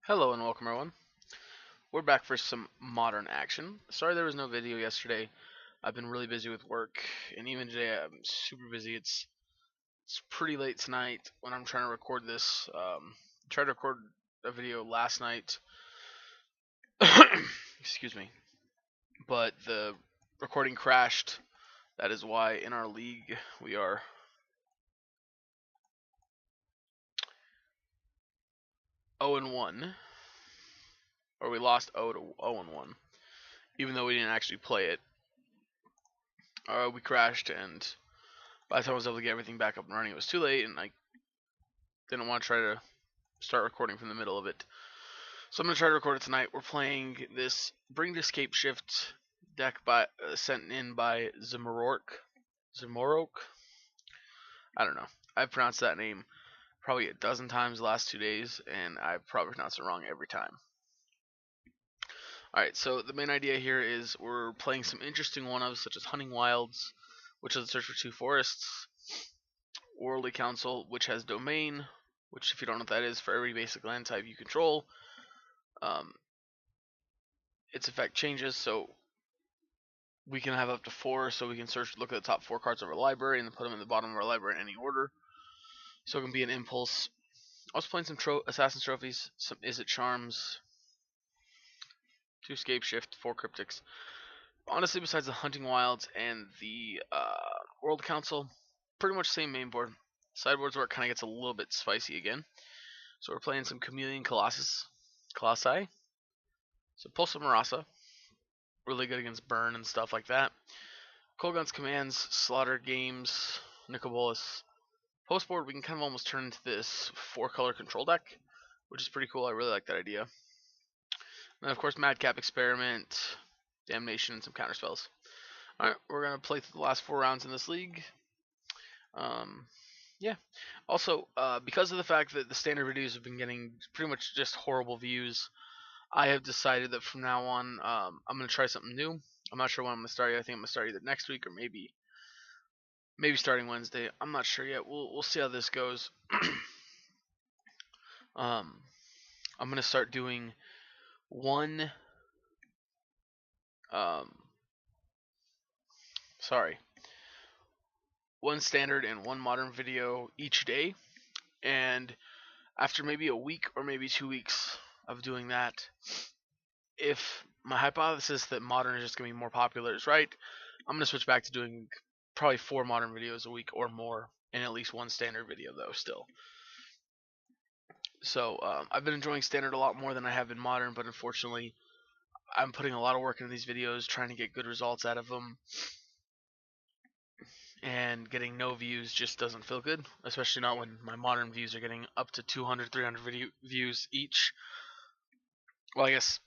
Hello and welcome everyone. We're back for some modern action. Sorry there was no video yesterday. I've been really busy with work, and even today I'm super busy. It's pretty late tonight when I'm trying to record this. I tried to record a video last night. Excuse me. But the recording crashed. That is why in our league we are 0-1. Or we lost 0-1. Even though we didn't actually play it. We crashed, and by the time I was able to get everything back up and running, it was too late, and I didn't want to try to start recording from the middle of it. So I'm going to try to record it tonight. We're playing this Bring to Scapeshift deck sent in by Zamoroak. Zamoroak? I don't know. I've pronounced that name probably a dozen times the last 2 days, and I probably pronounced it wrong every time. Alright, so the main idea here is we're playing some interesting one-ofs, such as Hunting Wilds, which is a search for 2 forests, Worldly Council, which has Domain, which, if you don't know what that is, for every basic land type you control, its effect changes, so we can have up to 4, so we can look at the top 4 cards of our library and then put them in the bottom of our library in any order. So it can be an impulse. I was playing some Assassin's Trophies, some Is It Charms, 2 Scapeshift, 4 Cryptics. Honestly, besides the Hunting Wilds and the World Council, pretty much same main board. Sideboards where it kind of gets a little bit spicy again. So we're playing some Chameleon Colossi. So Pulse of Marasa, really good against burn and stuff like that. Kolgun's Commands, Slaughter Games, Nicobolus. Postboard, we can kind of almost turn into this 4-color control deck, which is pretty cool. I really like that idea. And then, of course, Madcap Experiment, Damnation, and some counterspells. Alright, we're going to play through the last 4 rounds in this league. Yeah. Also, because of the fact that the standard videos have been getting pretty much just horrible views, I have decided that from now on, I'm going to try something new. I'm not sure when I'm going to start yet. I think I'm going to start either next week or maybe starting Wednesday. I'm not sure yet. We'll see how this goes. I'm going to start doing one standard and one modern video each day, and after maybe a week or maybe 2 weeks of doing that, if my hypothesis that modern is just going to be more popular is right, I'm going to switch back to doing probably 4 modern videos a week or more, and at least 1 standard video though still. So I've been enjoying standard a lot more than I have in modern, but unfortunately I'm putting a lot of work into these videos, trying to get good results out of them, and getting no views just doesn't feel good, especially not when my modern views are getting up to 200, 300 views each. Well, I guess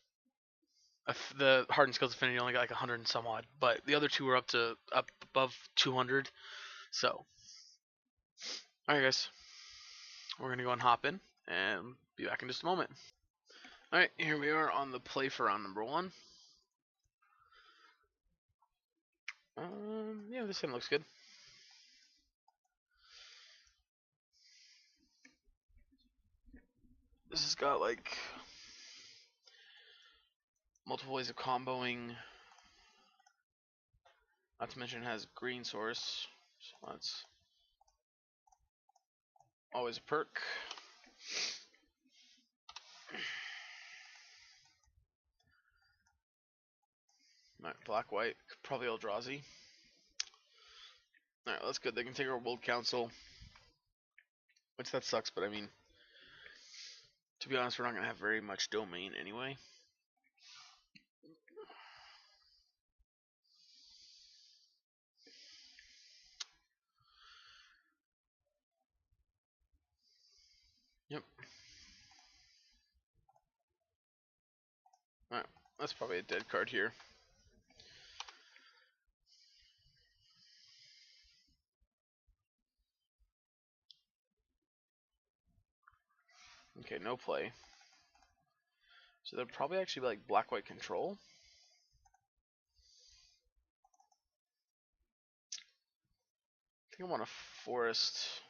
the Hardened Skills Affinity only got like 100 and some odd, but the other 2 were up above 200. So, alright guys, we're gonna go and hop in and be back in just a moment. Alright, here we are on the play for round number 1. Yeah, this hand looks good. This has got like multiple ways of comboing. Not to mention it has green source, so that's always a perk. Alright, black white, probably Eldrazi. Alright, that's good. They can take our World Council, which that sucks, but I mean, to be honest, we're not going to have very much domain anyway. Yep. Alright, that's probably a dead card here. Okay, no play. So they'll probably actually be like black-white control. I think I want a forest.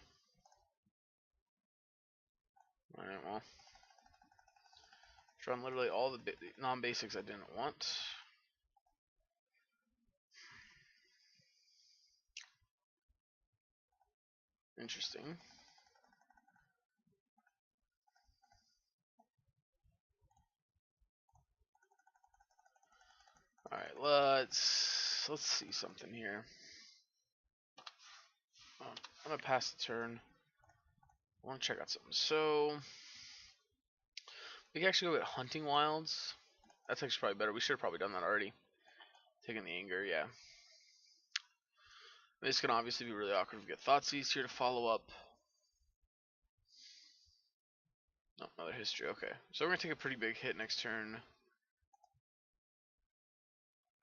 Alright, well. run literally all the non-basics I didn't want. Interesting. Alright, let's see something here. I'm gonna pass the turn. I want to check out something. So we can actually go get hunting wilds. That's actually probably better. We should have probably done that already. Taking the anger, yeah. This can obviously be really awkward if we get Thoughtseize here to follow up. No, another history. Okay, so we're gonna take a pretty big hit next turn.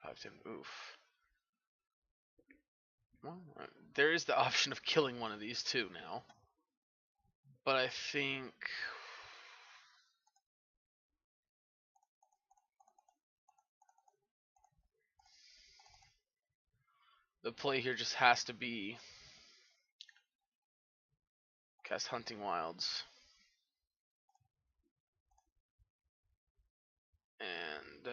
5-10. Oof. Well, there is the option of killing one of these two now, but I think the play here just has to be cast Hunting Wilds. And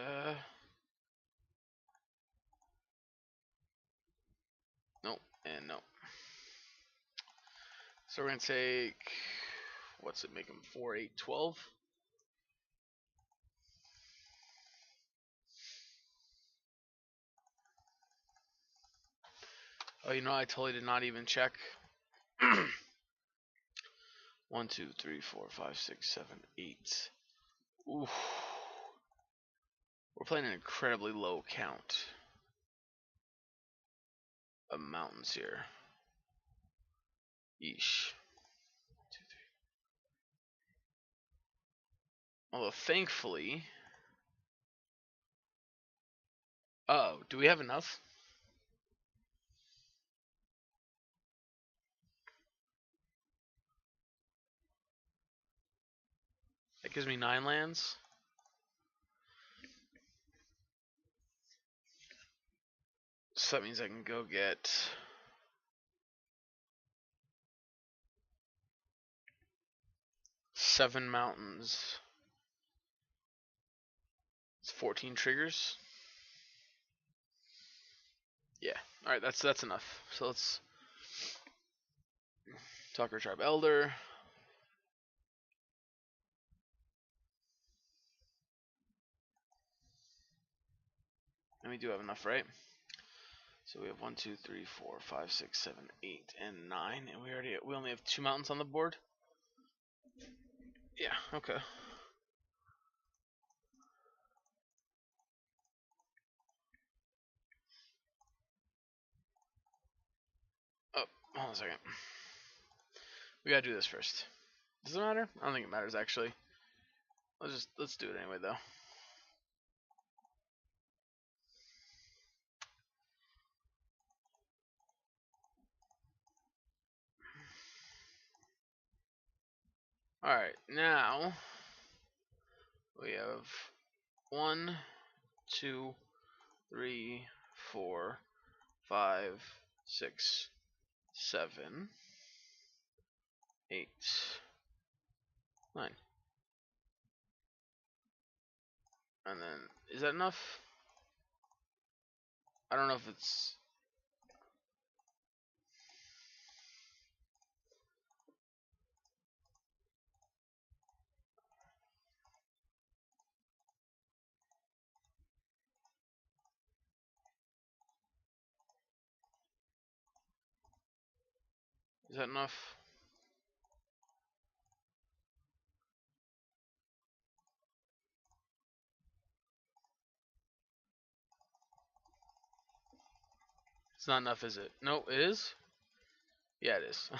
nope, and nope. So we're gonna take, what's it make him? 4, 8, 12. Oh, you know, I totally did not even check. 1, 2, 3, 4, 5, 6, 7, 8. Oof. We're playing an incredibly low count of mountains here. Yeesh. 2, 3. Although thankfully, oh, do we have enough? That gives me 9 lands. So that means I can go get seven mountains. It's 14 triggers. Yeah. All right. That's enough. So let's talk our tribe elder. And we do have enough, right? So we have 1, 2, 3, 4, 5, 6, 7, 8, and 9, and we only have 2 mountains on the board. Yeah. Okay. Oh, hold on a second. We gotta do this first. Does it matter? I don't think it matters actually. Let's do it anyway though. Alright, now we have 1, 2, 3, 4, 5, 6, 7, 8, 9. And then, is that enough? I don't know if it's... Is that enough? It's not enough, is it? No, it is? Yeah, it is.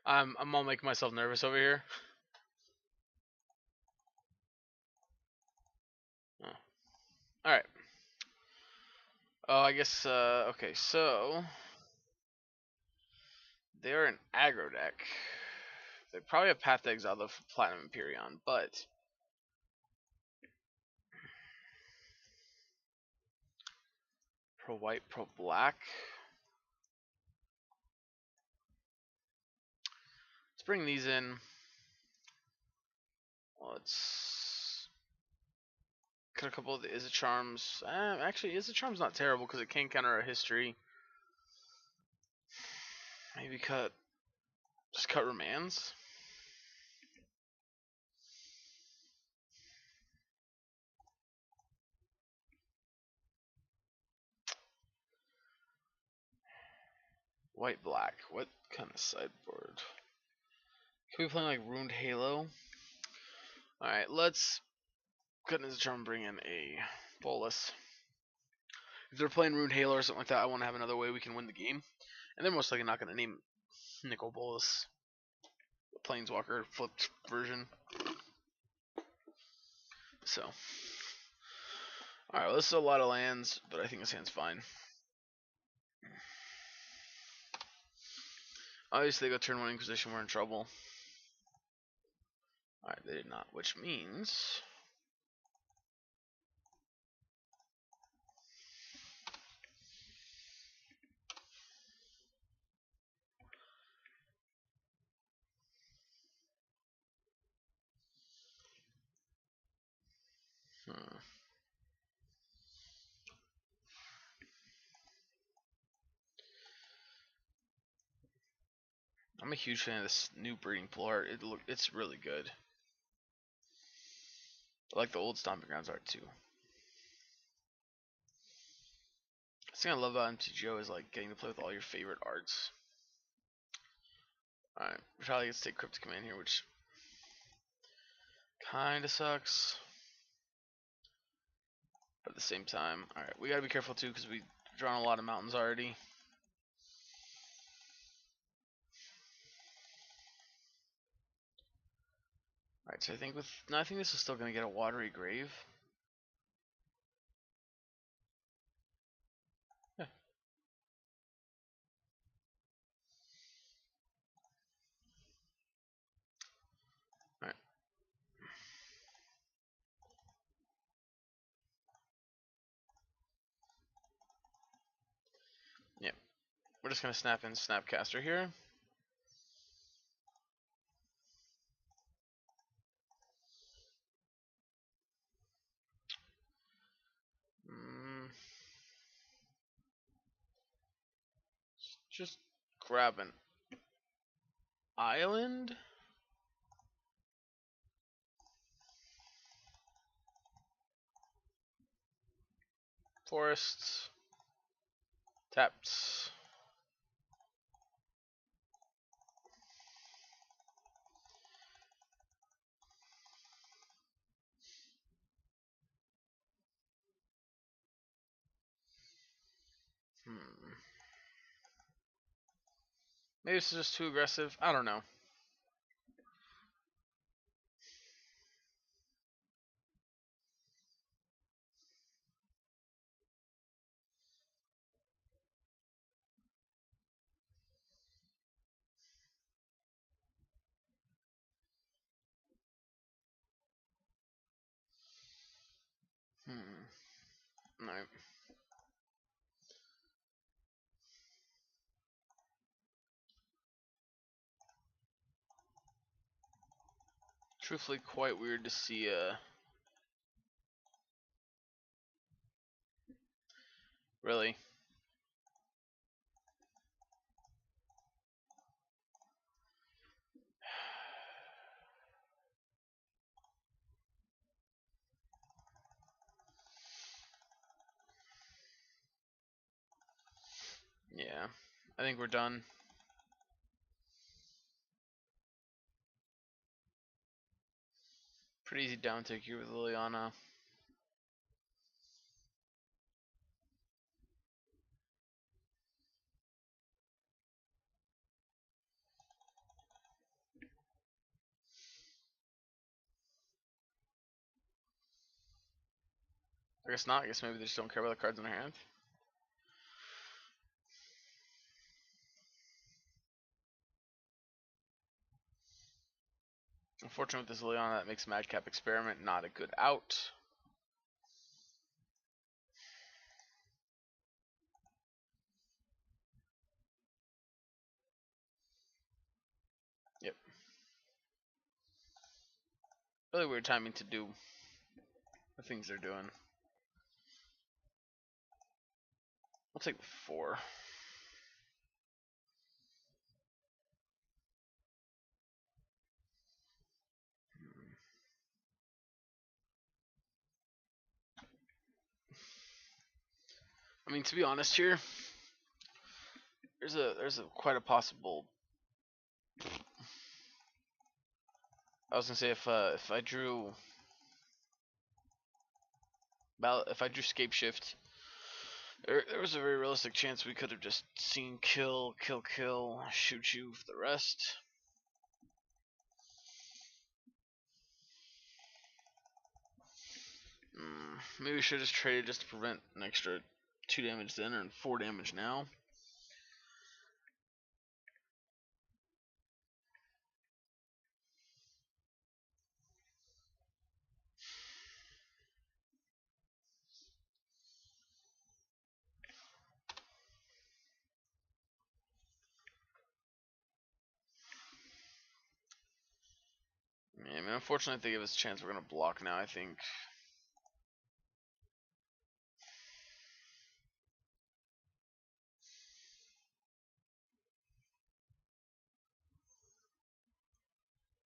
I'm all making myself nervous over here. Oh. Alright. Oh, I guess, okay, so... They're an aggro deck. They probably have Path to Exile the Platinum Empyrean, but... Pro white, pro black. Let's bring these in. Let's cut a couple of the Charms. Actually, Charm's not terrible because it can counter a history. Maybe just cut Remands. White black. What kind of sideboard? Can we play like Ruined Halo? Alright, let's cut into Charm, bring in a Bolus. If they're playing Ruined Halo or something like that, I want to have another way we can win the game. And they're most likely not going to name Nicol Bolas. The Planeswalker flipped version. So. Alright, well, this is a lot of lands, but I think this hand's fine. Obviously, they go turn 1 Inquisition, we're in trouble. Alright, they did not, which means... I'm a huge fan of this new breeding pool art. It's really good. I like the old Stomping Grounds art too. The thing I love about MTGO is like getting to play with all your favorite arts. Alright, we probably get to take Cryptic Command here, which kinda sucks. But at the same time, alright, we gotta be careful too because we've drawn a lot of mountains already. Alright, so I think I think this is still gonna get a Watery Grave. Yeah. Alright. Yep. We're just gonna snap in Snapcaster here. Just grab an island. Forests. Tapped. Maybe this is just too aggressive. I don't know. No. Truthfully, quite weird to see really. Yeah, I think we're done. Pretty easy down take here with Liliana. I guess not. I guess maybe they just don't care about the cards in their hand. Unfortunately, with this Liliana, that makes Madcap Experiment not a good out. Yep. Really weird timing to do the things they're doing. We'll take the 4. I mean, to be honest here, there's a quite a possible. I was gonna say if I drew Scapeshift, there was a very realistic chance we could have just seen kill, shoot you for the rest. Maybe we should have just traded just to prevent an extra 2 damage then, and 4 damage now. Yeah, I mean, unfortunately, if they give us a chance, we're gonna block now, I think.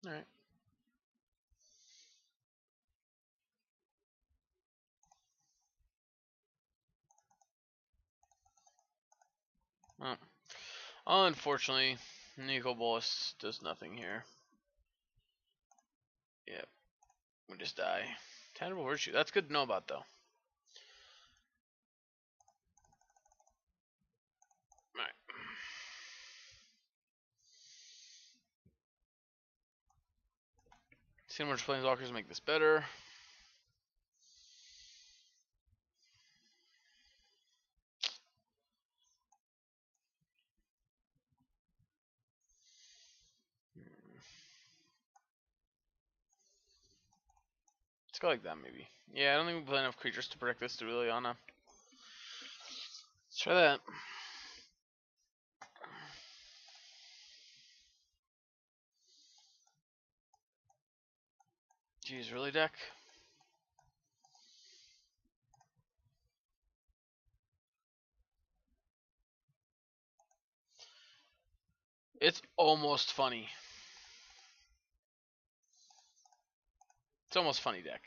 Alright. Well, unfortunately, Nico Bolas does nothing here. Yep. We just die. Tangible Virtue. That's good to know about, though. Alright. Seeing which Planeswalkers make this better. Let's go like that, maybe. Yeah, I don't think we play enough creatures to protect this to Liliana. Let's try that. Jeez, really, deck? It's almost funny. It's almost funny, deck.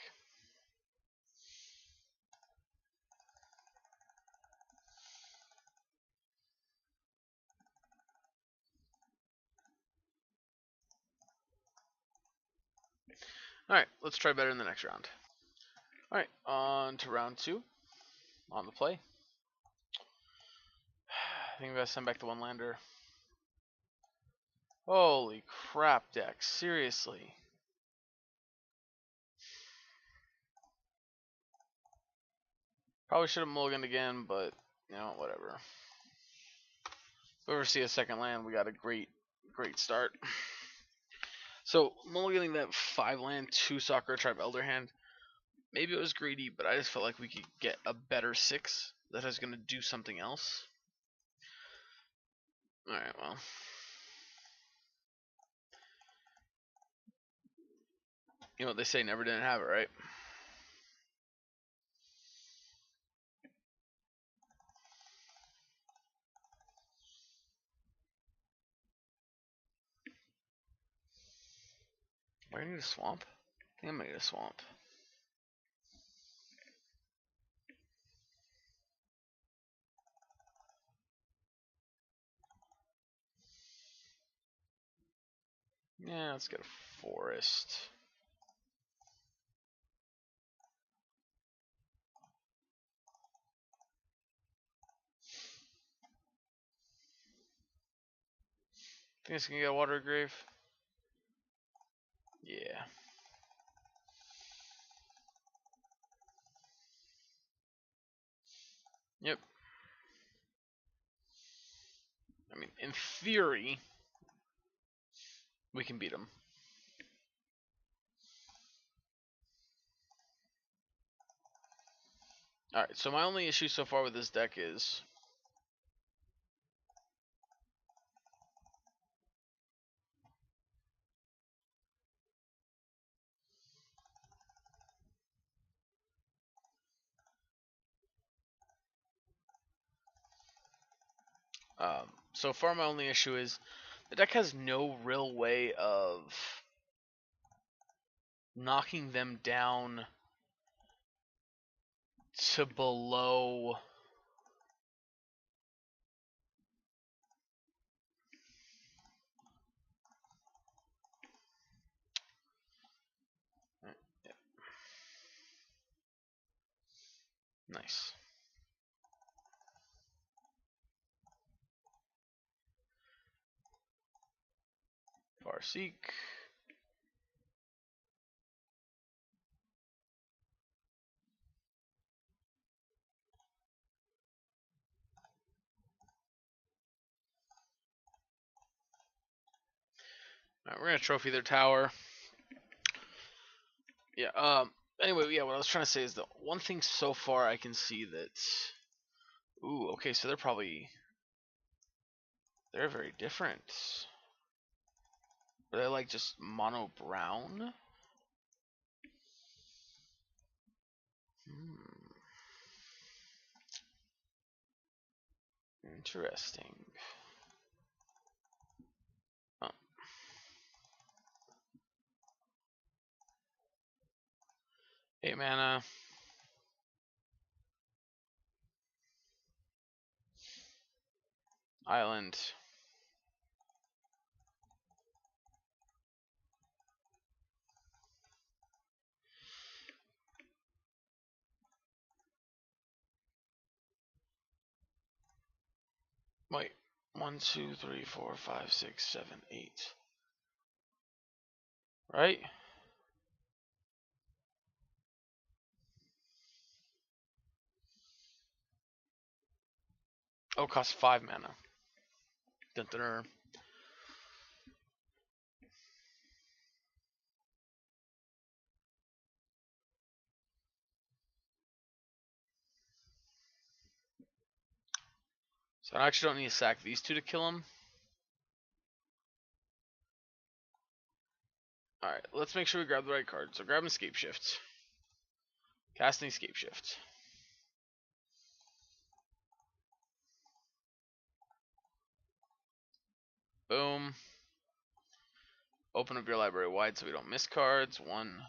Alright, let's try better in the next round. Alright, on to round 2. On the play. I think we gotta send back the 1-lander. Holy crap, deck. Seriously. Probably should have mulliganed again, but, you know, whatever. If we ever see a second land, we got a great start. So, mulliganing that 5-land, 2-soccer Tribe Elder hand, maybe it was greedy, but I just felt like we could get a better 6 that is going to do something else. Alright, well. You know what they say, never didn't have it, right? Do I need a swamp? I think I might need a swamp. Yeah, let's get a forest. Think it's gonna get a water grave? Yeah. Yep. I mean, in theory, we can beat them. Alright, so my only issue so far with this deck is So far, my only issue is the deck has no real way of knocking them down to below. Yeah. Nice. Farseek. Alright, we're gonna trophy their tower. Yeah, anyway, yeah, what I was trying to say is the one thing so far I can see that... Ooh, okay, so they're very different. Are they like just mono brown? Interesting. Oh. 8 mana. Island. Wait. 1, 2, 3, 4, 5, 6, 7, 8. Right? Oh, it costs 5 mana. Dun -dun -dun. So I actually don't need to sack these two to kill him. Alright, let's make sure we grab the right card. So grab an Scapeshift. Casting Scapeshift. Boom. Open up your library wide so we don't miss cards. 1,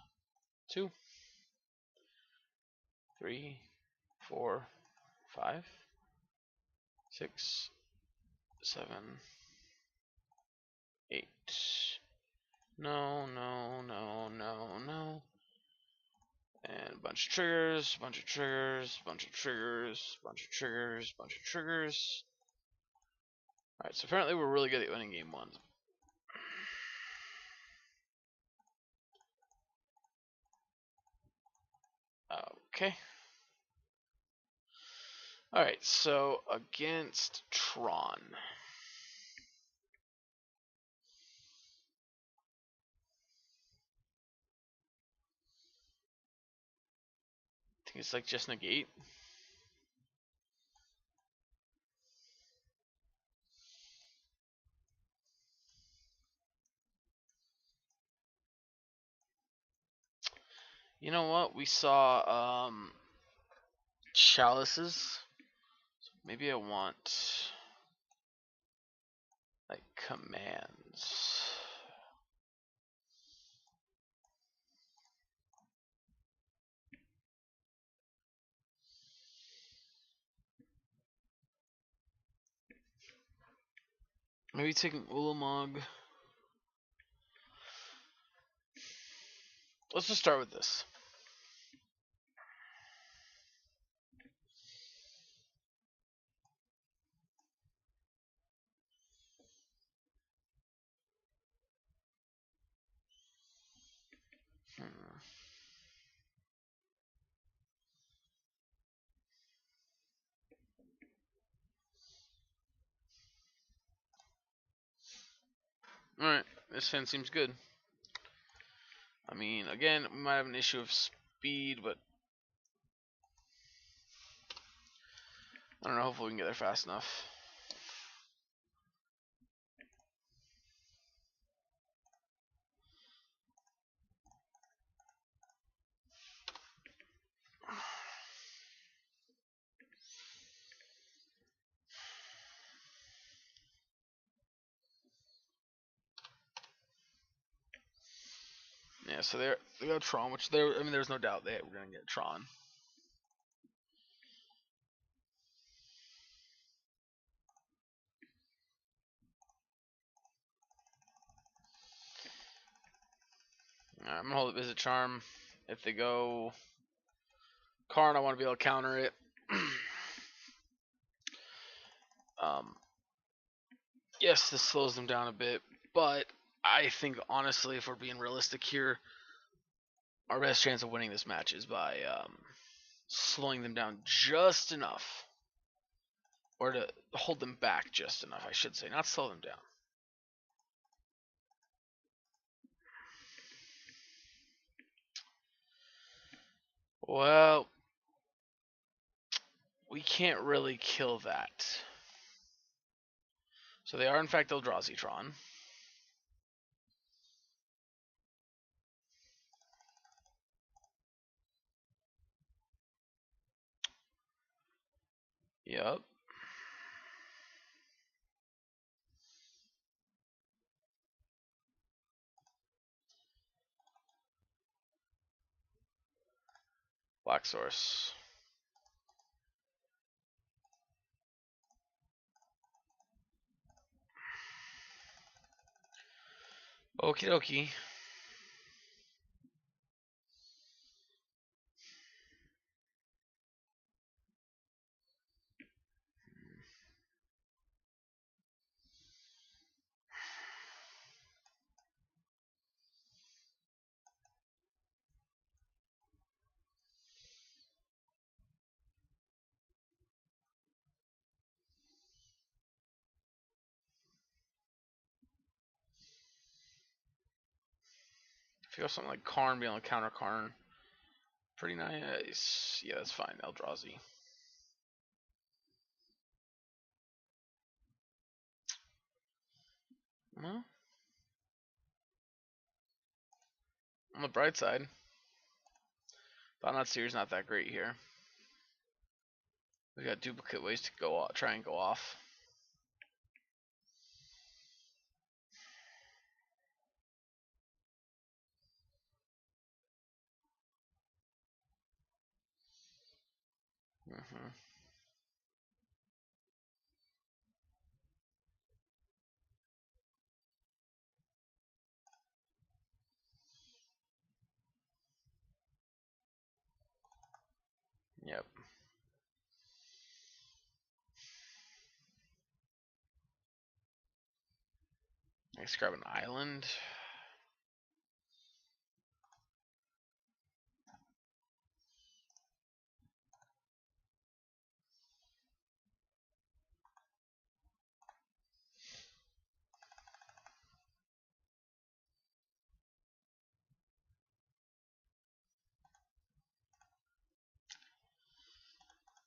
2, 3, 4, 5, 6, 7, 8. No, no, no, no, no. And a bunch of triggers, bunch of triggers, bunch of triggers, bunch of triggers, bunch of triggers. Alright, so apparently we're really good at winning game 1. Okay. Alright, so against Tron. I think it's like just negate. You know what? We saw chalices. So maybe I want like commands. Maybe taking Ulamog. Let's just start with this. Alright, this hand seems good. I mean, again, we might have an issue of speed, but I don't know, hopefully we can get there fast enough. Yeah, so they got Tron, which I mean, there's no doubt they were gonna get Tron. I'm gonna hold a Visit Charm. If they go Karn, I want to be able to counter it. Yes, this slows them down a bit, but I think honestly, if we're being realistic here, our best chance of winning this match is by slowing them down just enough, or to hold them back just enough, I should say, not slow them down. Well, we can't really kill that. So they are in fact Eldrazi Tron. Yep. Black Source. Okie dokie. If you have something like Karn, be able to counter Karn. Pretty nice. Yeah, that's fine. Eldrazi. Well, on the bright side, Thought Series not that great here. We got duplicate ways to go off, try and go off. Yep. Let's grab an island.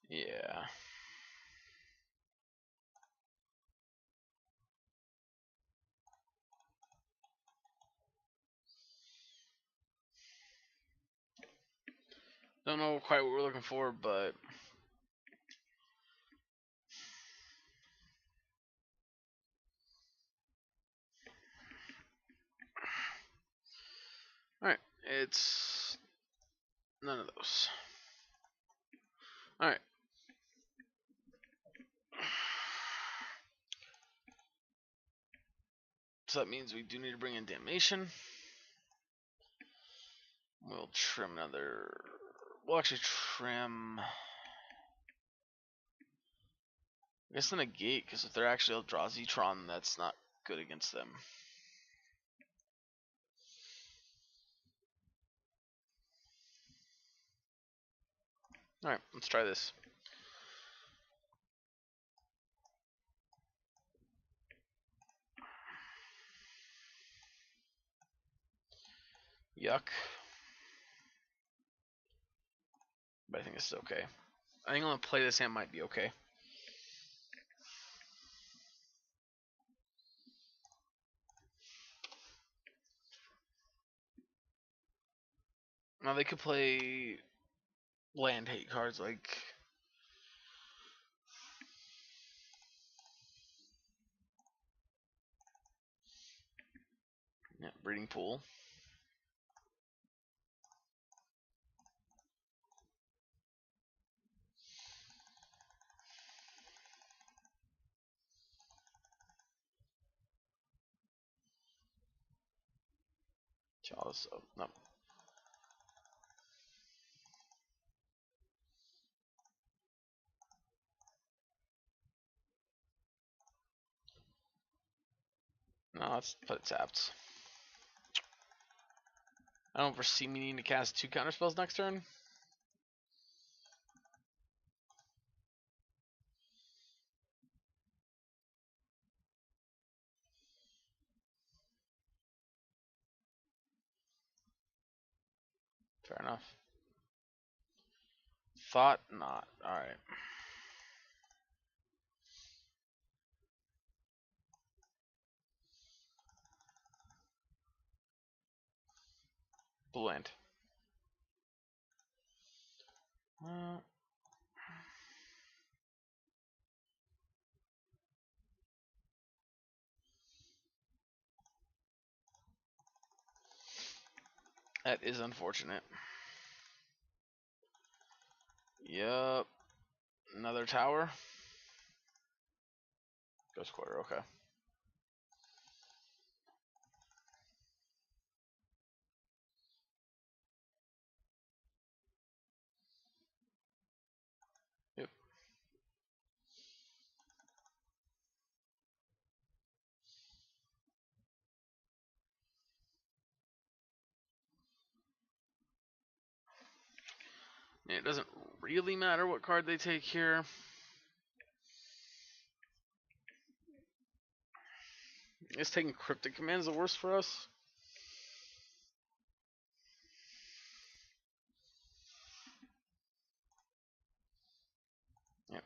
Yeah. Don't know quite what we're looking for, but alright. It's none of those. Alright. So that means we do need to bring in Damnation. We'll trim another. We'll actually trim. I guess the negate, because if they're actually Eldrazi Tron, that's not good against them. Alright, let's try this. Yuck. But I think it's okay. I think I'm going to play this hand might be okay. Now they could play land hate cards like Breeding Pool. Chalice of no. No, let's put it tapped. I don't foresee me needing to cast 2 counter spells next turn. Fair enough. Thought not. Alright. Blend. That is unfortunate. Yup. Another tower. Ghost quarter, okay. Yep. It doesn't really matter what card they take here. Is taking Cryptic Command the worst for us? Yep.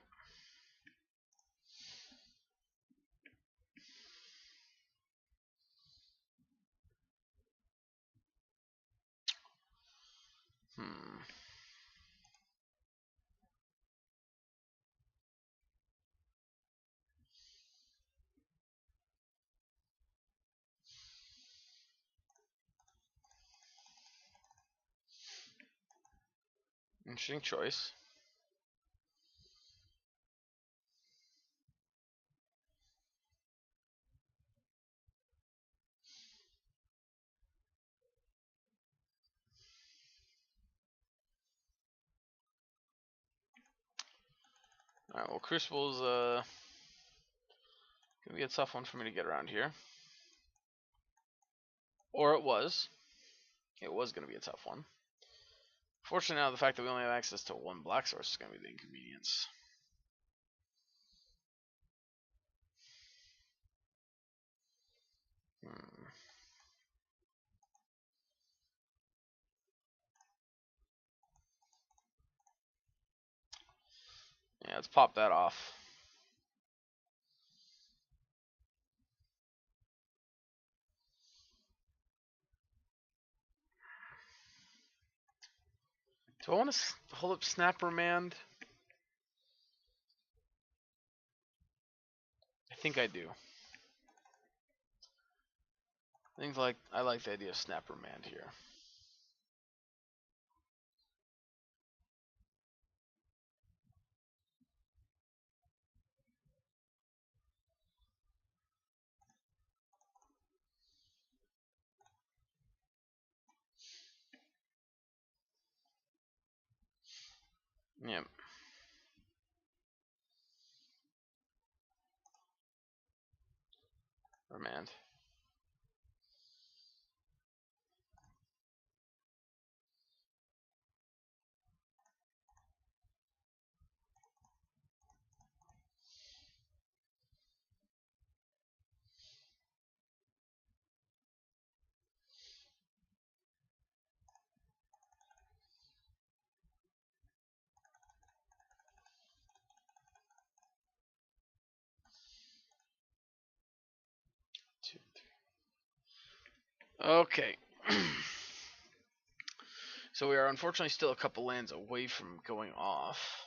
Interesting choice. Alright, well, Crucible's gonna be a tough one for me to get around here. Or it was. It was gonna be a tough one. Fortunately, now the fact that we only have access to 1 black source is gonna be the inconvenience. Yeah, let's pop that off. Do I want to hold up Snap Remand? I think I do. I like the idea of Snap Remand here. Yep. Remand. Okay. So we are unfortunately still a couple lands away from going off.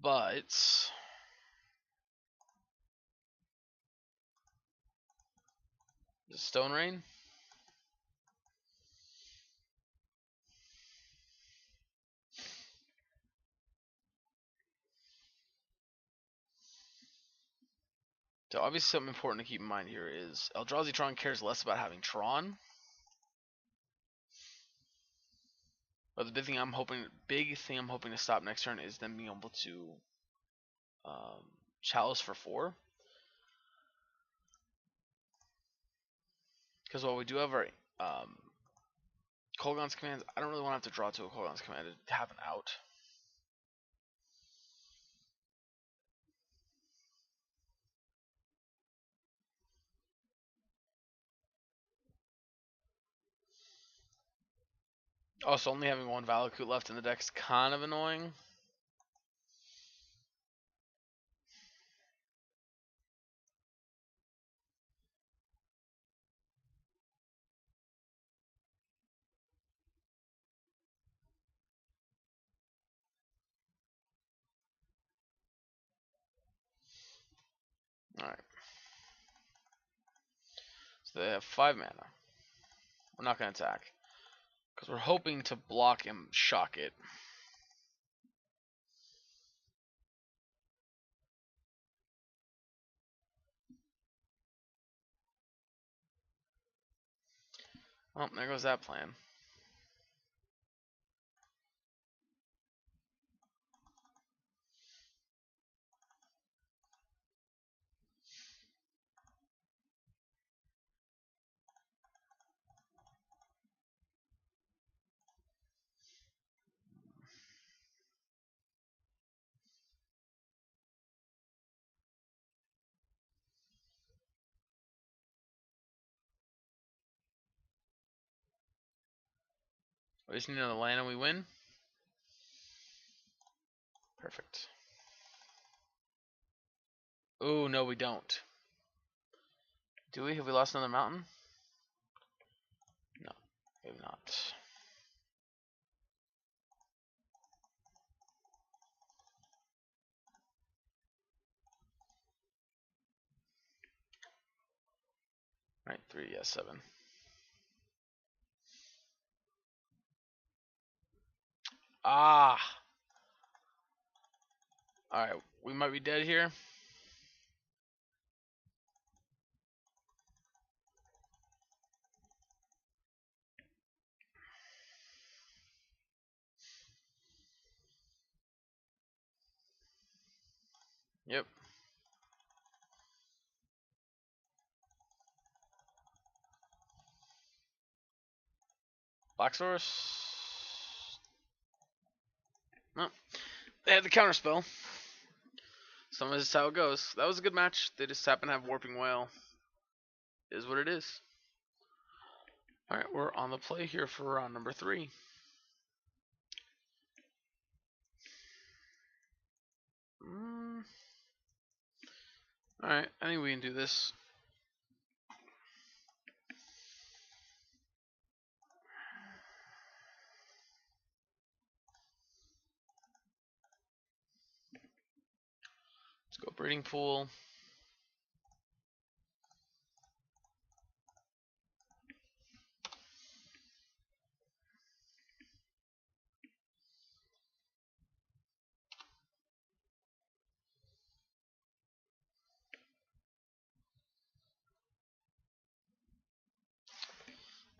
But the Stone Rain? So obviously something important to keep in mind here is Eldrazi Tron cares less about having Tron. But the big thing I'm hoping to stop next turn is them being able to Chalice for 4. Because while we do have our Kolaghan's commands, I don't really want to have to draw to a Kolaghan's command to have an out. Also, only having one Valakut left in the deck is kind of annoying. Alright. So they have 5 mana. We're not going to attack. Because we're hoping to block and shock it. Oh, there goes that plan. We just need another land and we win. Perfect. Oh, no, we don't. Do we? Have we lost another mountain? No, maybe not. Right, 3, yes, 7. Ah! Alright, we might be dead here. Yep. Black Source. No. They had the counter spell. Sometimes that's how it goes. That was a good match. They just happen to have Warping Whale. Is what it is. Alright, we're on the play here for round number 3. Alright, I think we can do this. Let's go Breeding Pool.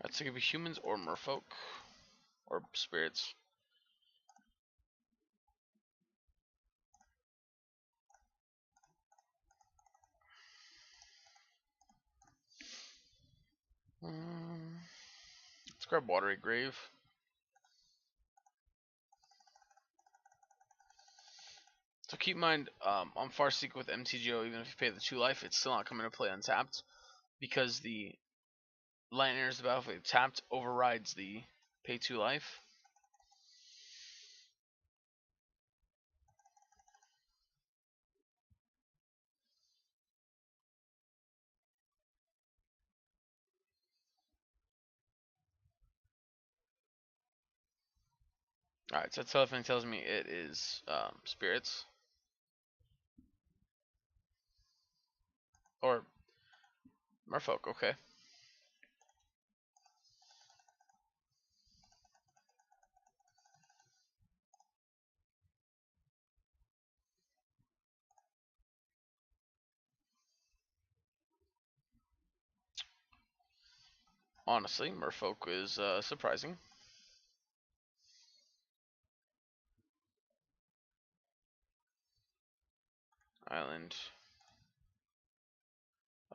Alright, so it could be humans or merfolk. Or spirits. Let's grab Watery Grave. So keep in mind, on Farseek with MTGO, even if you pay the 2 life, it's still not coming to play untapped. Because the Light enters the battlefield tapped overrides the pay 2 life. Alright, so telephone tells me it is spirits. Or merfolk, okay. Honestly, Merfolk is surprising. Island.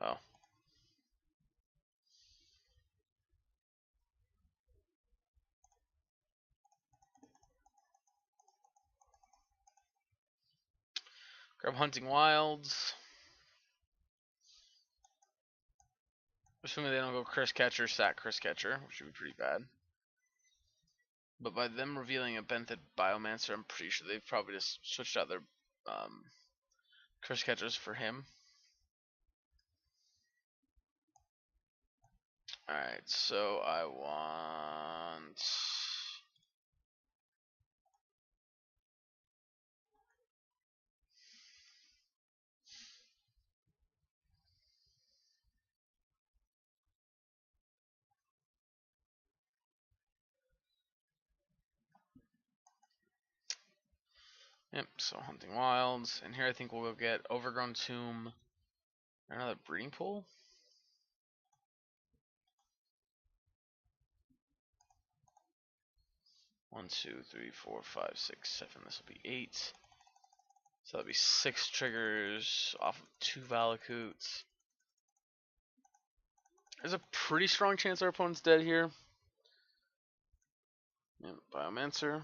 Oh. Grab Hunting Wilds. Assuming they don't go Chris Catcher, sack Chris Catcher, which would be pretty bad. But by them revealing a Benthed Biomancer, I'm pretty sure they've probably just switched out their Chris Catchers for him. Alright, so I want... Yep, so Hunting Wilds. And here I think we'll go get Overgrown Tomb. Another Breeding Pool? One, two, three, four, five, six, seven. This will be 8. So that'll be 6 triggers off of 2 Valakutes. There's a pretty strong chance our opponent's dead here. Yep, Biomancer.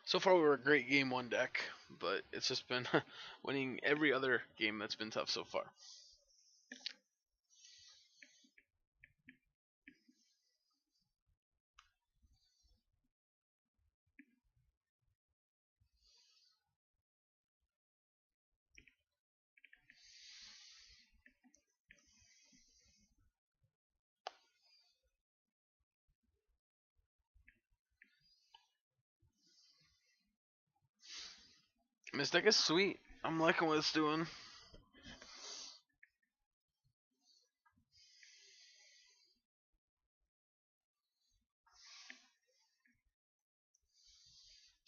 So far, we're a great game 1 deck, but it's just been winning every other game that's been tough so far. This deck is sweet. I'm liking what it's doing.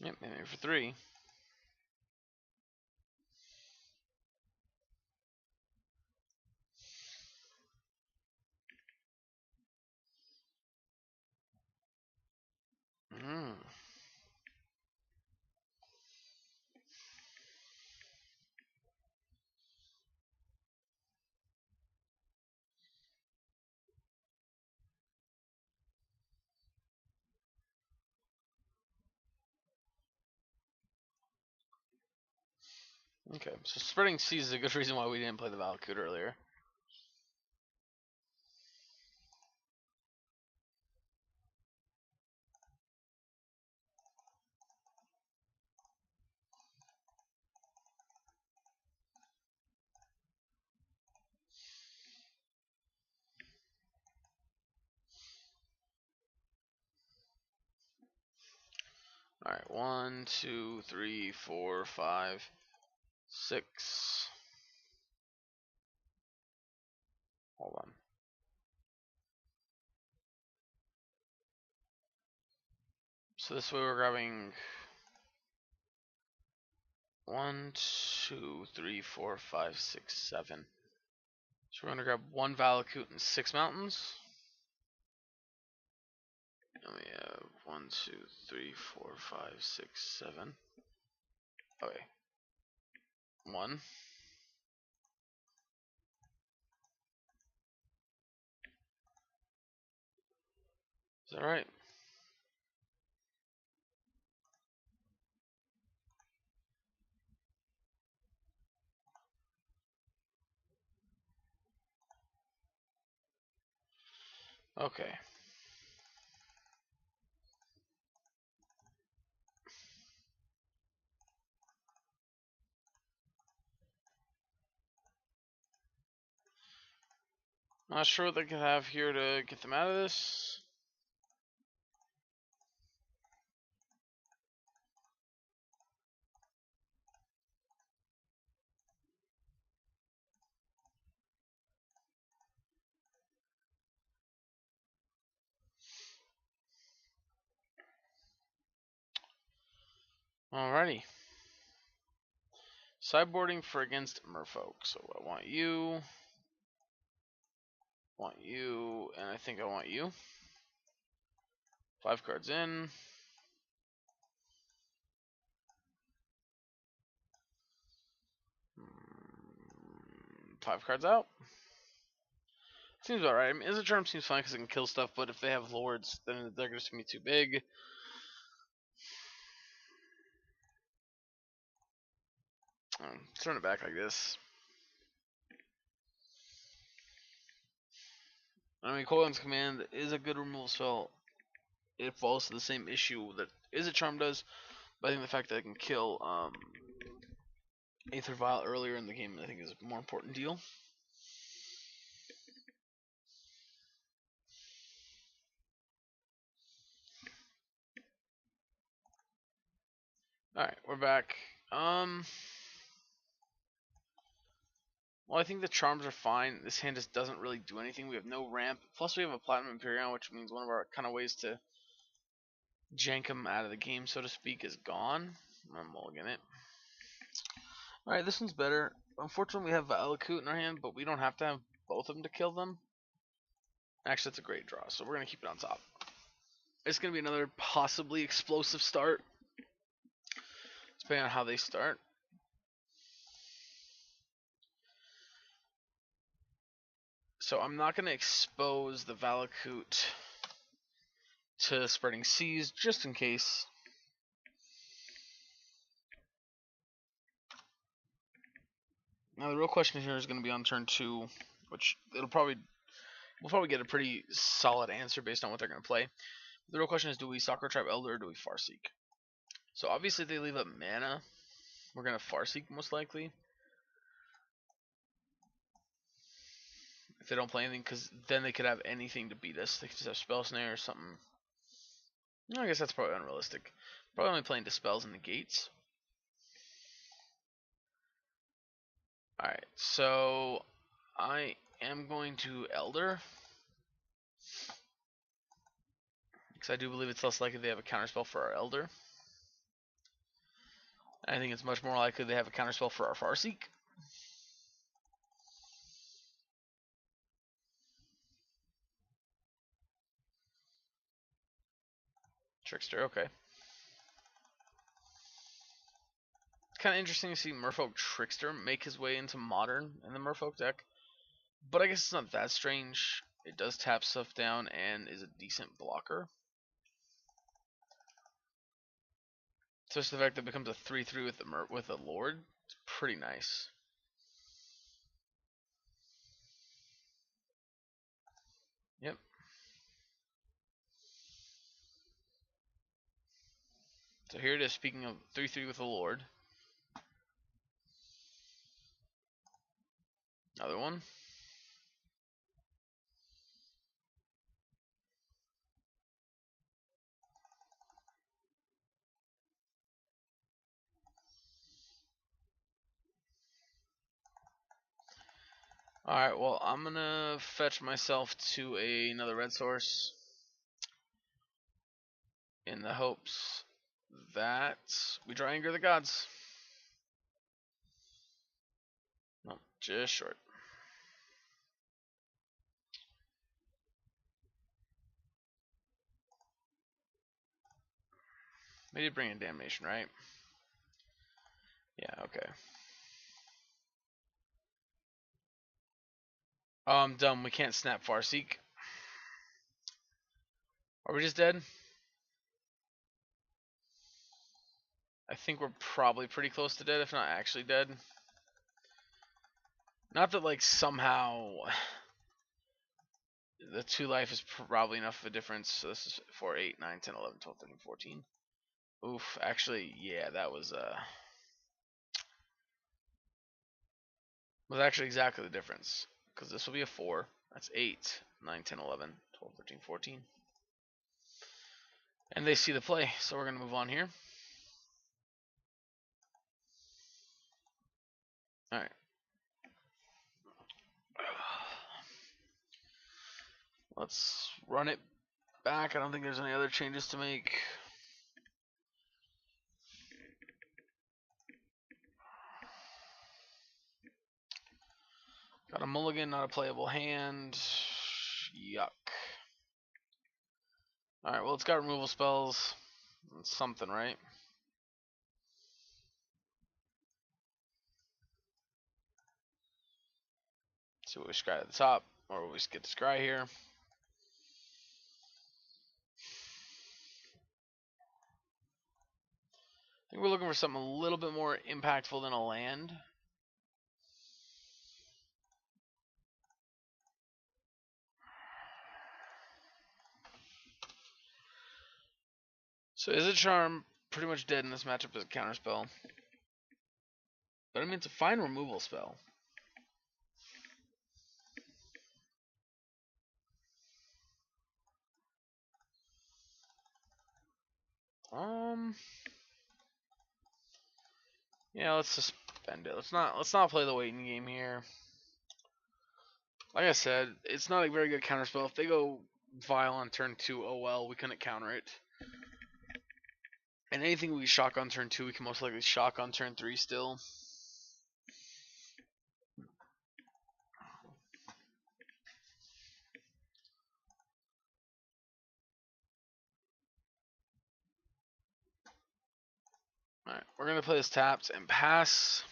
Yep, maybe for 3. Mm. Okay, so spreading seas is a good reason why we didn't play the Valakut earlier. Alright, 1, 2, 3, 4, 5, 6. Hold on. So this way we're grabbing 1, 2, 3, 4, 5, 6, 7. So we're gonna grab 1 Valakut and 6 mountains. And we have 1, 2, 3, 4, 5, 6, 7. Okay. 1. Is that right? Okay. Not sure what they could have here to get them out of this. Alrighty. Sideboarding for against merfolk. So I want you, and I think I want you. 5 cards in. Five cards out. Seems about right. I mean, Izzet seems fine because it can kill stuff, but if they have lords, then they're just going to be too big. Turn it back like this. I mean, Coilgun's Command is a good removal spell. It falls to the same issue that Izzet does, but I think the fact that it can kill Aether Vial earlier in the game, I think, is a more important deal. Alright, we're back. Well, I think the charms are fine. This hand just doesn't really do anything. We have no ramp. Plus, we have a Platinum Imperion, which means one of our kind of ways to jank him out of the game, so to speak, is gone. I'm mulligan it. Alright, this one's better. Unfortunately, we have Valakut in our hand, but we don't have to have both of them to kill them. Actually, that's a great draw, so we're going to keep it on top. It's going to be another possibly explosive start, depending on how they start. So I'm not going to expose the Valakut to Spreading Seas, just in case. Now the real question here is going to be on turn 2, which we'll probably get a pretty solid answer based on what they're going to play. The real question is, do we Sakura Tribe Elder or do we Farseek? So obviously if they leave up mana, we're going to Farseek most likely. If they don't play anything, because then they could have anything to beat us. They could just have Spell Snare or something. I guess that's probably unrealistic. Probably only playing Dispels and Negates. Alright, so I am going to Elder. Because I do believe it's less likely they have a counterspell for our Elder. I think it's much more likely they have a counterspell for our Farseek. Trickster, okay. Kind of interesting to see Merfolk Trickster make his way into Modern in the Merfolk deck. But I guess it's not that strange. It does tap stuff down and is a decent blocker. So just the fact that it becomes a 3/3 with a Lord, it's pretty nice. Yep. So here it is, speaking of 3/3 with a Lord. Another one. Alright, well, I'm gonna fetch myself to another red source in the hopes that we draw Anger of the Gods. Nope, just short. Maybe bring in Damnation, right? Yeah, okay. Oh, I'm dumb. We can't snap Farseek. Are we just dead? I think we're probably pretty close to dead, if not actually dead. Not that, like, somehow the 2 life is probably enough of a difference. So this is 4, 8, 9, 10, 11, 12, 13, 14. Oof, actually, yeah, that was actually exactly the difference. Because this will be a 4. That's 8, 9, 10, 11, 12, 13, 14. And they see the play, so we're going to move on here. Alright. Let's run it back. I don't think there's any other changes to make. Got a mulligan, not a playable hand. Yuck. Alright, well, it's got removal spells. It's something, right? See what we scry at the top, or we just get the scry here. I think we're looking for something a little bit more impactful than a land. So is a charm pretty much dead in this matchup as a counterspell? But I mean, it's a fine removal spell. Yeah, let's suspend it. Let's not play the waiting game here. Like I said, it's not a very good counterspell. If they go Vile on turn 2, oh well, we couldn't counter it. And anything we shock on turn 2, we can most likely shock on turn 3 still. Alright, we're going to play this tapped and pass.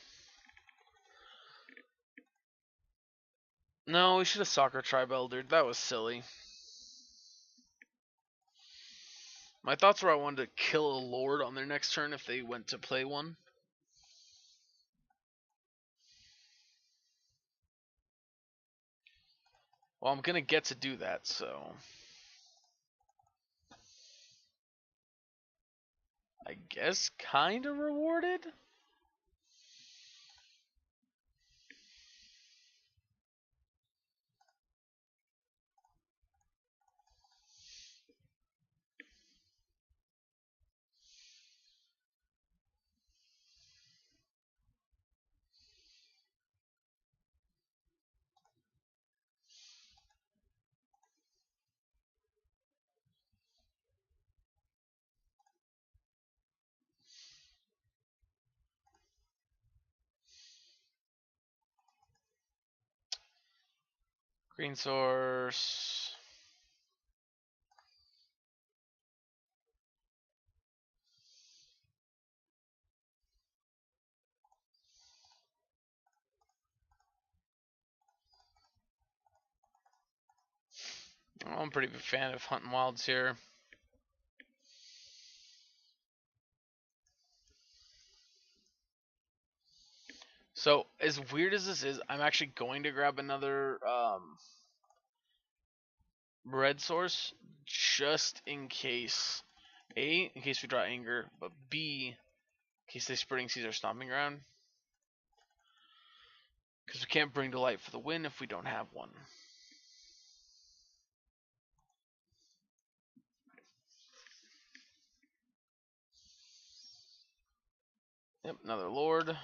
No, we should have Soccer Tribe Eldered. That was silly. My thoughts were I wanted to kill a Lord on their next turn if they went to play one. Well, I'm going to get to do that, so... I guess kind of rewarded? Green source. I'm a pretty big fan of hunting wilds here. So, as weird as this is, I'm actually going to grab another red source just in case. A, in case we draw anger, but B, in case they Spreading Seas our stomping ground. Because we can't bring to light for the win if we don't have one. Yep, another Lord.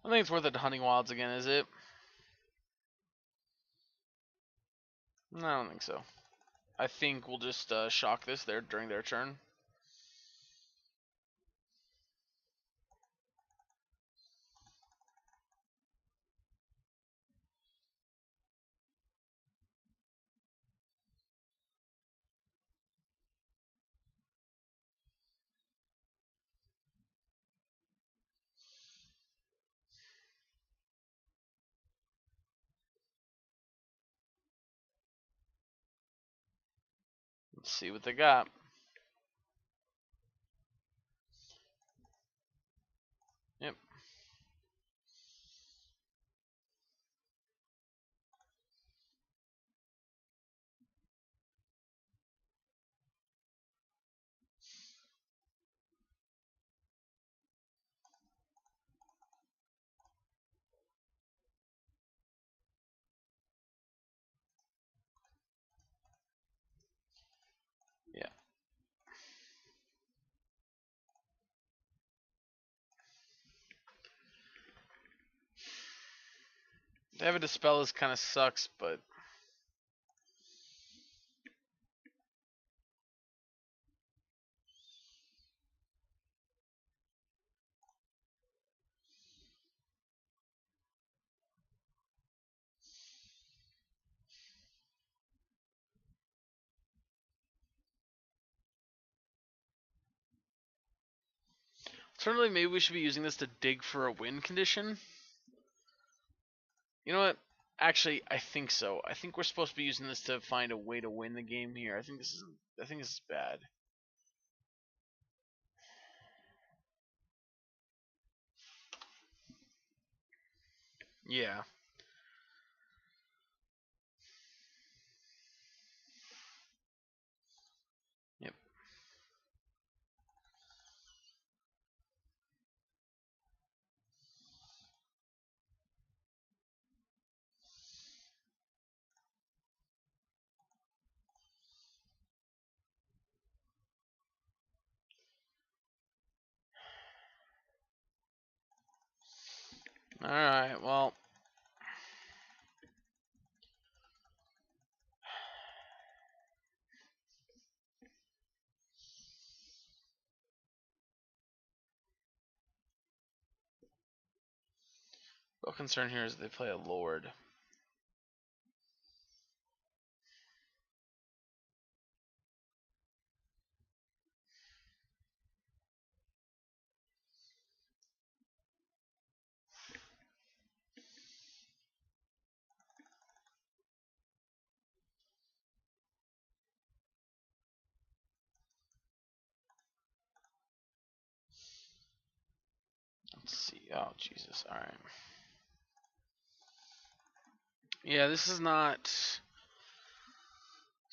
I think it's worth it to hunting wilds again, is it? No, I don't think so. I think we'll just shock this there during their turn. Let's see what they got. Yep. Having to spell this kind of sucks, but certainly maybe we should be using this to dig for a win condition. You know what? Actually, I think so. I think we're supposed to be using this to find a way to win the game here. I think this is bad. Yeah. Yep. All right. Well. Real concern here is they play a lord. Let's see. Oh Jesus! All right. Yeah, this is not. This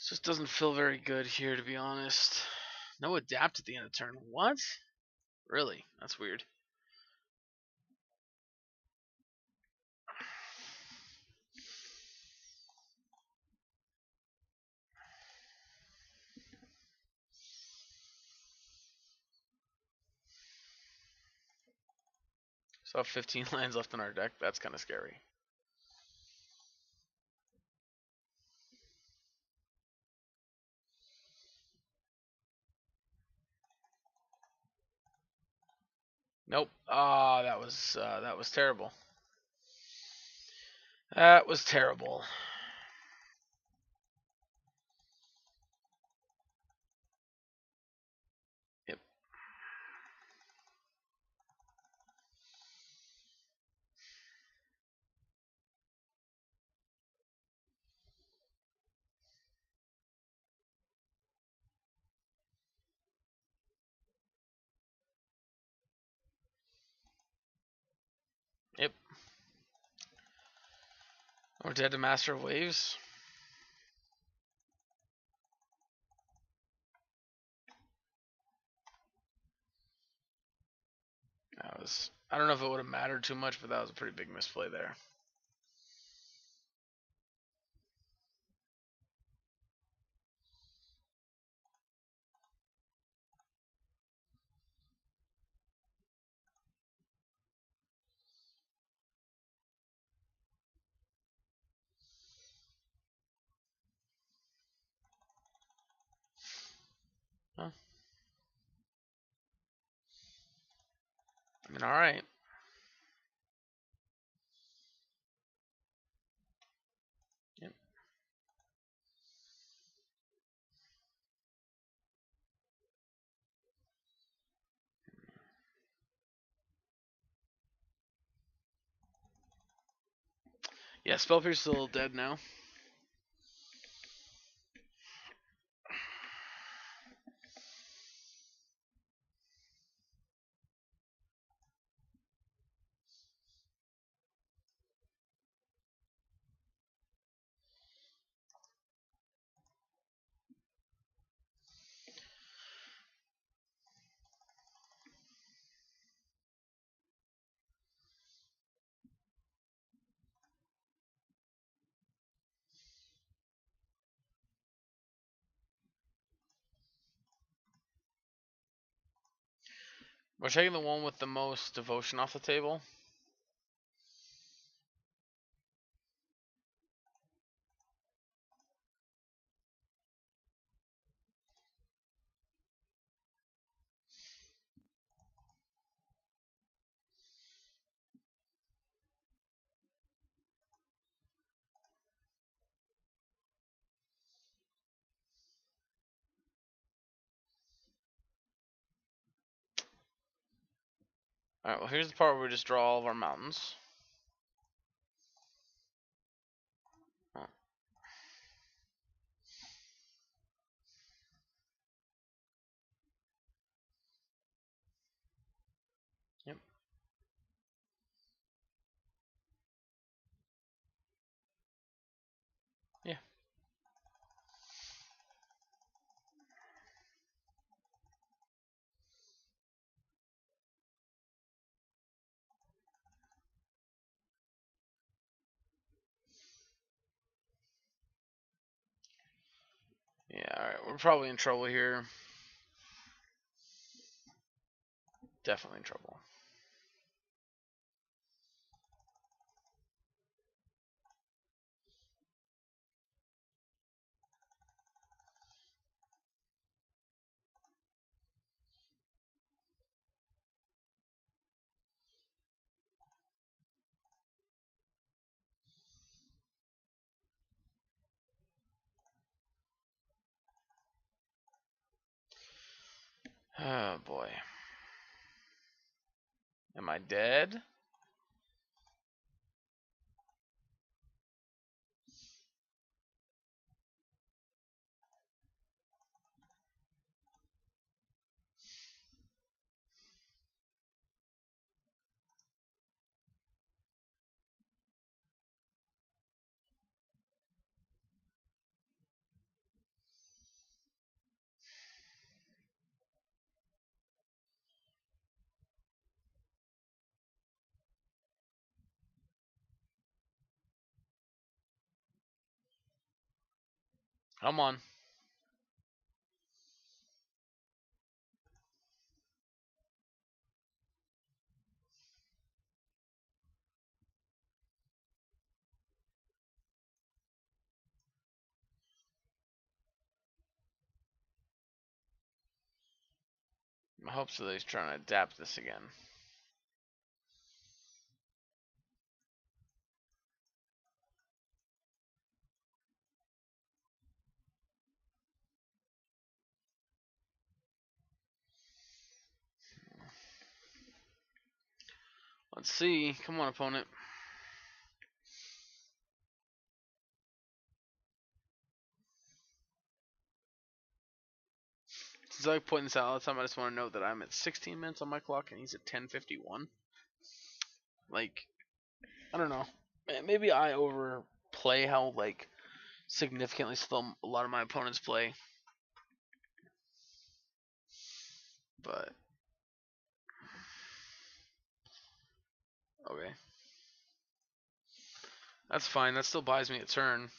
just doesn't feel very good here, to be honest. No adapt at the end of turn. What? Really? That's weird. So 15 lands left in our deck. That's kind of scary. Nope. Ah, that was terrible. That was terrible. Yep. Yep. We're dead to Master of Waves. That was. I don't know if it would have mattered too much, but that was a pretty big misplay there. Huh? I mean, all right. Yep. Yeah, Spellpiercer's still dead now. We're taking the one with the most devotion off the table. Alright, well here's the part where we just draw all of our mountains. Oh. Yep. Yeah. Yeah, alright, we're probably in trouble here. Definitely in trouble. Oh boy. Am I dead? Come on. I hope so that he's trying to adapt this again. Let's see. Come on, opponent. Since I pointing this out all the time, I just want to note that I'm at 16 minutes on my clock and he's at 10:51. Like, I don't know. Maybe I overplay how like significantly slow a lot of my opponents play. But okay, that's fine. That still buys me a turn.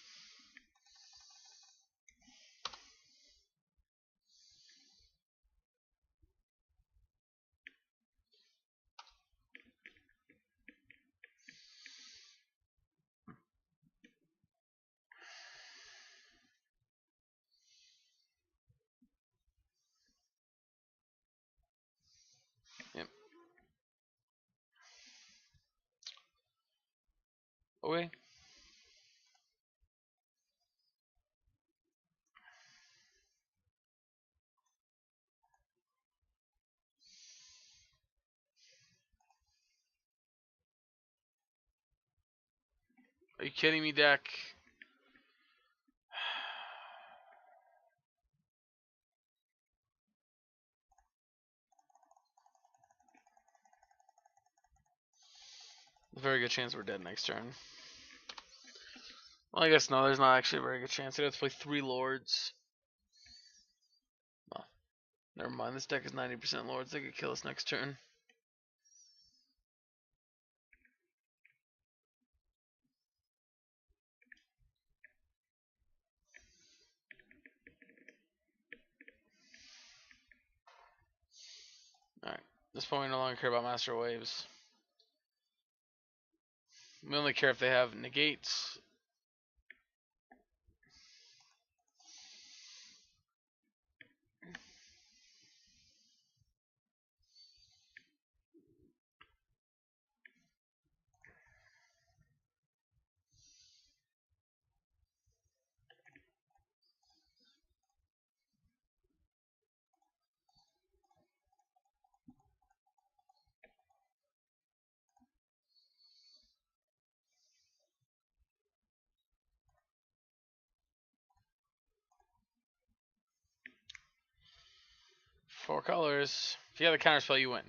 Yep. Okay. Are you kidding me, deck? There's a very good chance we're dead next turn. Well, I guess no, there's not actually a very good chance. I'd have to play 3 lords. Oh, never mind, this deck is 90% lords. They could kill us next turn. Alright, at this point we no longer care about Master Waves. We only care if they have negates. 4 colors. If you have a counter spell, you win.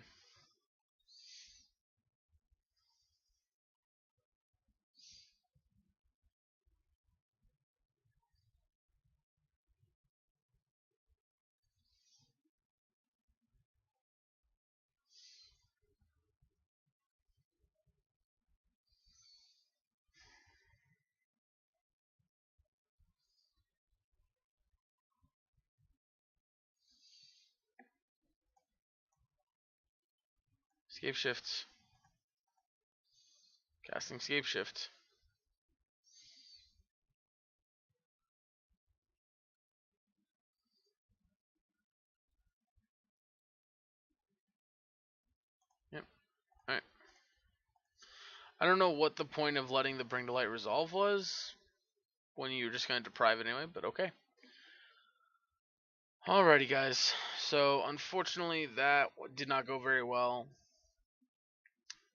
Scapeshift. Casting Scapeshift. Yep. Alright. I don't know what the point of letting the Bring to Light resolve was when you were just going to deprive it anyway, but okay. Alrighty, guys. So, unfortunately, that did not go very well.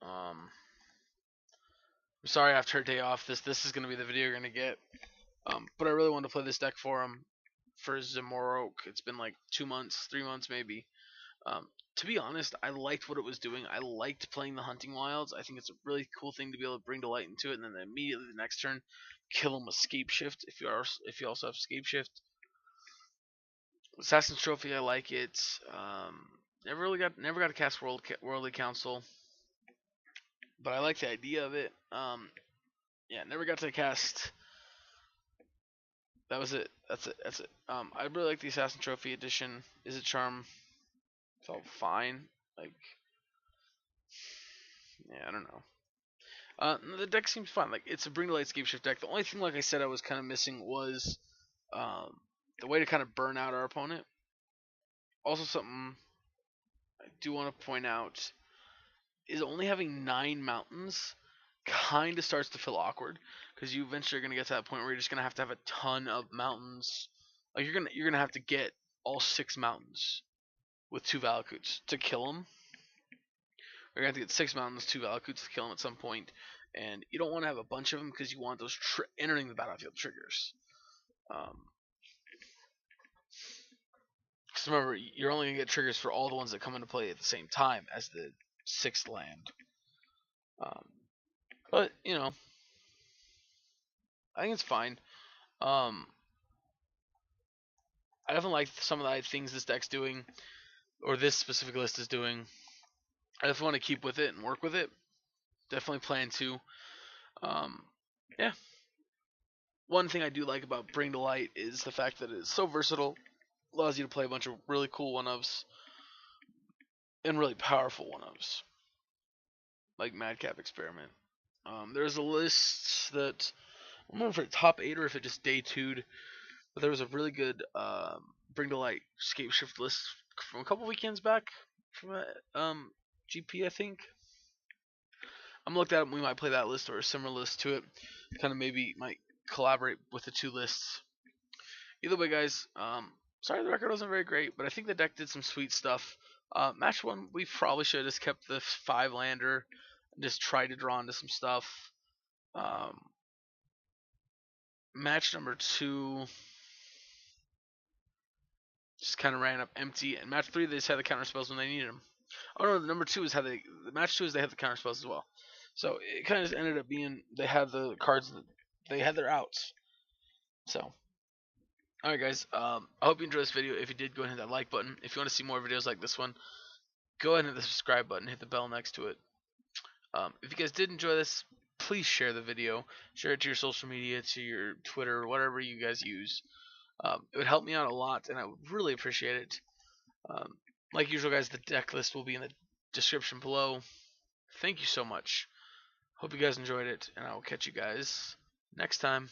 I'm sorry after a day off, this is going to be the video you're going to get. But I really wanted to play this deck for him, for Zamoroak. It's been like 2 months, 3 months maybe. To be honest, I liked what it was doing. I liked playing the Hunting Wilds. I think it's a really cool thing to be able to bring to light into it, and then immediately the next turn, kill him with Scapeshift if you also have Scapeshift. Assassin's Trophy, I like it. Never got to cast Worldly Council, but I like the idea of it. Yeah, never got to cast. That was it. That's it. I really like the Assassin Trophy edition. Is it Charm? Felt fine. Like, yeah, I don't know. The deck seems fun. Like, it's a Bring to Light Scapeshift deck. The only thing, like I said, I was kind of missing was the way to kind of burn out our opponent. Also, something I do want to point out is only having 9 mountains kind of starts to feel awkward, because you eventually are going to get to that point where you're just going to have a ton of mountains. Like, you're gonna have to get all 6 mountains with 2 Valakutes to kill them. You're going to have to get 6 mountains, 2 Valakutes to kill them at some point, and you don't want to have a bunch of them because you want those entering the battlefield triggers. Because remember, you're only going to get triggers for all the ones that come into play at the same time as the 6th land. But, you know, I think it's fine. I definitely like some of the things this deck's doing, or this specific list is doing. I definitely want to keep with it and work with it. Definitely plan to. Yeah. One thing I do like about Bring to Light is the fact that it's so versatile. Allows you to play a bunch of really cool one-ofs and really powerful one-ofs, like Madcap Experiment. There's a list that I don't remember if it's top 8 or if it just day 2'd, but there was a really good Bring to Light Scapeshift list from a couple weekends back from GP, I think. I'm looking at it, we might play that list or a similar list to it. Kind of maybe might collaborate with the 2 lists. Either way, guys, sorry the record wasn't very great, but I think the deck did some sweet stuff. Match 1, we probably should have just kept the 5-lander and just tried to draw into some stuff. Match number 2 just kind of ran up empty, and match 3 they just had the counter spells when they needed them. Oh no, the number 2 is match 2 is they had the counter spells as well. So it kind of just ended up being they had the cards that they had their outs. So, alright guys, I hope you enjoyed this video. If you did, go ahead and hit that like button. If you want to see more videos like this one, go ahead and hit the subscribe button, hit the bell next to it. If you guys did enjoy this, please share the video. Share it to your social media, to your Twitter, whatever you guys use. It would help me out a lot, and I would really appreciate it. Like usual, guys, the deck list will be in the description below. Thank you so much. Hope you guys enjoyed it, and I will catch you guys next time.